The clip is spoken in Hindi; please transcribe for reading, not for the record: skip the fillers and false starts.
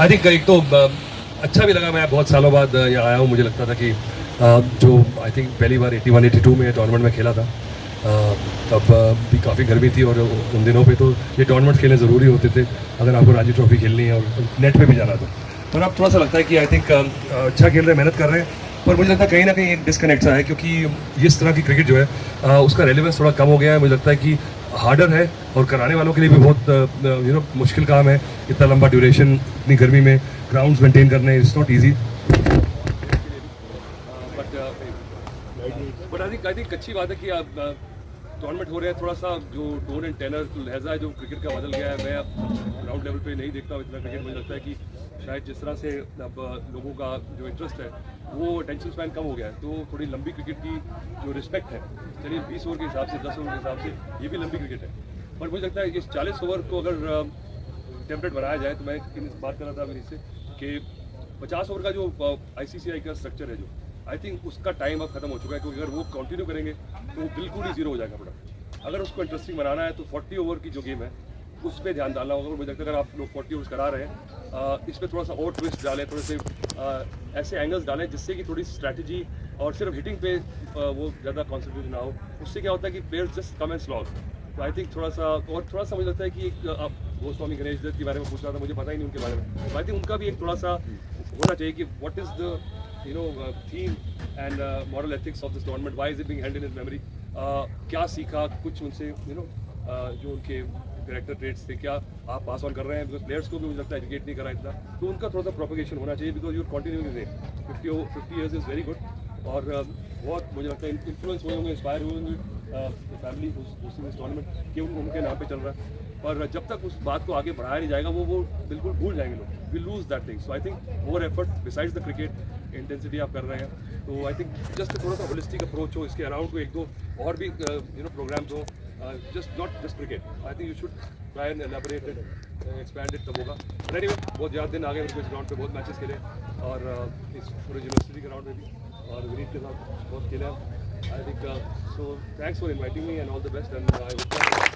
आई थिंक एक तो अच्छा भी लगा, मैं बहुत सालों बाद यहाँ आया हूँ। मुझे लगता था कि जो आई थिंक पहली बार 81-82 में टूर्नामेंट में खेला था, तब भी काफ़ी गर्मी थी और उन दिनों पे तो ये टूर्नामेंट खेलने ज़रूरी होते थे अगर आपको रणजी ट्रॉफी खेलनी है और नेट पे भी जाना था। पर अब थोड़ा सा लगता है कि आई थिंक अच्छा खेल रहे हैं, मेहनत कर रहे हैं, पर मुझे लगता है कहीं ना कहीं एक डिस्कनेक्ट सा है, क्योंकि इस तरह की क्रिकेट जो है उसका रेलेवेंस थोड़ा कम हो गया है। मुझे लगता है कि हार्डर है और कराने वालों के लिए भी बहुत मुश्किल काम है। इतना लंबा ड्यूरेशन, इतनी गर्मी में ग्राउंड्स मेंटेन करने, it's not easy. But I think अच्छी बात है कि आप टूर्नामेंट हो रहे हैं। थोड़ा सा जो टोन एंड टेनर लहजा है जो क्रिकेट का बदल गया है। मैं ग्राउंड लेवल पे नहीं देखता हूँ इतना क्रिकेट। मुझे लगता है कि शायद जिस तरह से अब लोगों का जो इंटरेस्ट है वो अटेंशन स्पैन कम हो गया है, तो थोड़ी लंबी क्रिकेट की जो रिस्पेक्ट है, चलिए 20 ओवर के हिसाब से 10 ओवर के हिसाब से ये भी लंबी क्रिकेट है। पर मुझे लगता है इस 40 ओवर को अगर टेम्परेट बनाया जाए, तो मैं बात कर रहा था अभी इससे कि 50 ओवर का जो ICCI का स्ट्रक्चर है, जो आई थिंक उसका टाइम अब खत्म हो चुका है, क्योंकि अगर वो कंटिन्यू करेंगे तो वो बिल्कुल ही जीरो हो जाएगा प्रोडक्ट। अगर उसको इंटरेस्टिंग बनाना है तो 40 ओवर की जो गेम है उस पर ध्यान डालना होगा। मुझे लगता है अगर आप लोग 40 ओवर्स करा रहे हैं, इस पर थोड़ा सा और ट्विस्ट डालें, थोड़े से ऐसे एंगल्स डालें जिससे कि थोड़ी स्ट्रैटेजी और सिर्फ हिटिंग पे वो ज़्यादा कॉन्सेंट्रेट ना हो। उससे क्या होता है कि players just come and slog. तो आई थिंक थोड़ा सा मुझे लगता है कि एक आप गोस्वामी गणेश दत्त के बारे में पूछ रहा था, मुझे पता ही नहीं उनके बारे में। तो आई थिंक उनका भी एक थोड़ा सा होना चाहिए कि what is the theme and moral ethics of this tournament, why is it being held in his memory. क्या सीखा कुछ उनसे, जो उनके कैरेक्टर ट्रेट्स थे, क्या आप पास ऑन कर रहे हैं। बिकॉज प्लेयर्स को भी मुझे लगता है एजुकेट नहीं करा इतना, तो उनका थोड़ा सा प्रोपोगेशन होना चाहिए। Because your continuing it 50 years is very good. और बहुत मुझे लगता है इन्फ्लुएंस हुए होंगे, इंस्पायर हुए होंगे फैमिली उस टूर्नामेंट कि उनके नाम पे चल रहा है। पर जब तक उस बात को आगे बढ़ाया नहीं जाएगा वो बिल्कुल भूल जाएंगे लोग, we lose that thing. So I think more effort besides the cricket intensity आप कर रहे हैं, तो आई थिंक जस्ट थोड़ा सा होलिस्टिक अप्रोच हो, इसके अराउंड को एक दो और भी प्रोग्राम्स हो, just not just cricket. I think you should try and elaborate it, expand it, तब होगा। बट एनीवे बहुत ज़्यादा दिन आ गए इस ग्राउंड पे, बहुत मैचेस खेले और इस पूरे यूनिवर्सिटी के ग्राउंड में भी, और विनीत के साथ बहुत खेले। I think so thanks for inviting me and all the best and I